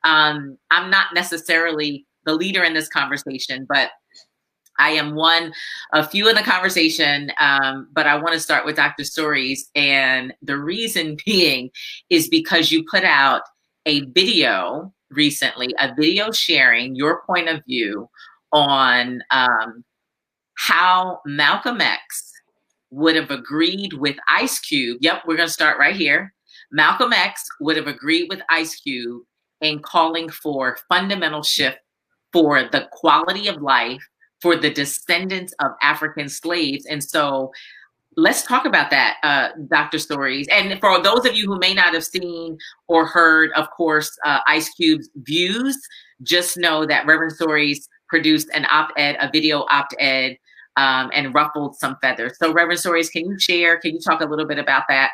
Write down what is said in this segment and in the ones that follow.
I'm not necessarily the leader in this conversation, but I am one of few in the conversation, but I want to start with Dr. Stories. And the reason being is because you put out a video recently, a video sharing your point of view on how Malcolm X would have agreed with Ice Cube. Yep, we're going to start right here. Malcolm X would have agreed with Ice Cube in calling for fundamental shift for the quality of life for the descendants of African slaves. And so let's talk about that, Dr. Stories. And for those of you who may not have seen or heard, of course, Ice Cube's views, just know that Reverend Stories produced an op-ed, a video op-ed, and ruffled some feathers. So Reverend Stories, can you talk a little bit about that?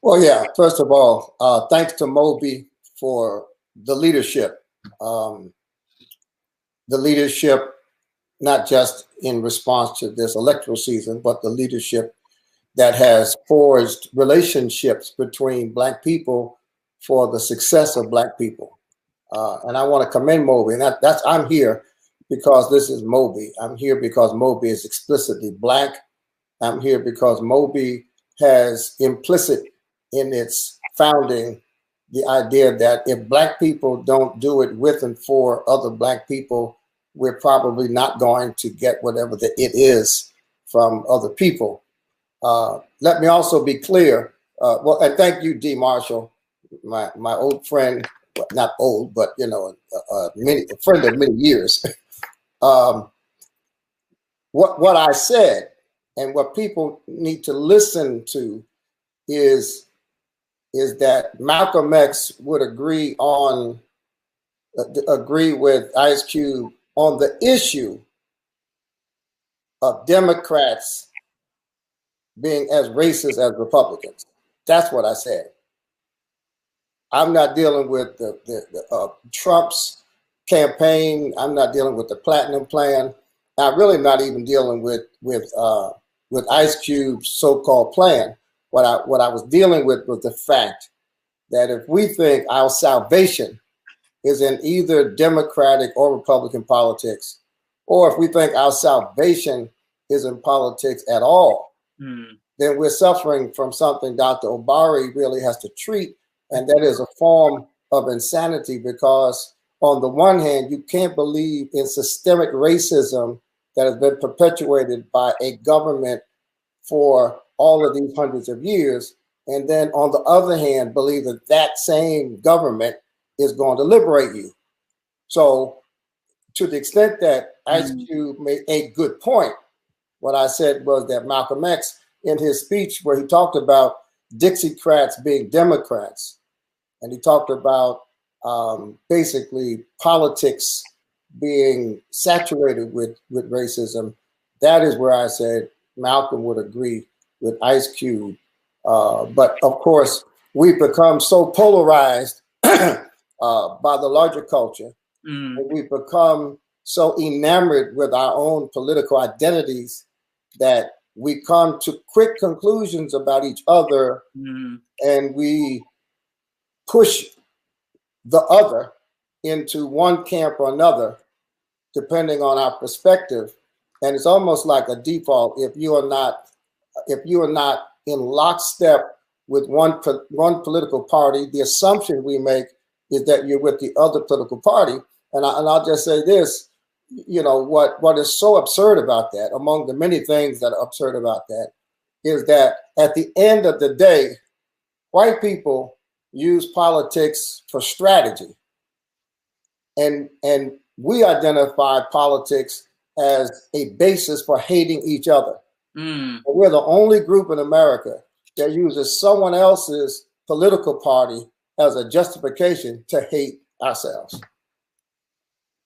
Well, yeah, first of all, thanks to MOBE for the leadership. The leadership, not just in response to this electoral season, but the leadership that has forged relationships between Black people for the success of Black people. And I want to commend MOBE. And I'm here because this is MOBE. I'm here because MOBE is explicitly Black. I'm here because MOBE has implicit in its founding the idea that if Black people don't do it with and for other Black people, we're probably not going to get whatever it is from other people. Let me also be clear. Well, and thank you, D. Marshall, my old friend, well, not old, but you know, a friend of many years. What I said and what people need to listen to is that Malcolm X would agree with Ice Cube on the issue of Democrats being as racist as Republicans. That's what I said. I'm not dealing with the Trump's campaign. I'm not dealing with the Platinum Plan. I'm really not even dealing with Ice Cube's so-called plan. What I was dealing with was the fact that if we think our salvation is in either Democratic or Republican politics, or if we think our salvation is in politics at all, then we're suffering from something Dr. Obari really has to treat, and that is a form of insanity, because on the one hand, you can't believe in systemic racism that has been perpetuated by a government for all of these hundreds of years, and then on the other hand, believe that that same government is going to liberate you. So to the extent that Ice Cube made a good point, what I said was that Malcolm X, in his speech where he talked about Dixiecrats being Democrats, and he talked about basically politics being saturated with racism, that is where I said Malcolm would agree with Ice Cube. But of course, we've become so polarized by the larger culture, and we've become so enamored with our own political identities that we come to quick conclusions about each other, and we push the other into one camp or another, depending on our perspective. And it's almost like a default. If you are not in lockstep with one political party, the assumption we make is that you're with the other political party. And I'll just say this, you know, what is so absurd about that, among the many things that are absurd about that, is that at the end of the day, white people use politics for strategy. And we identify politics as a basis for hating each other. But we're the only group in America that uses someone else's political party as a justification to hate ourselves.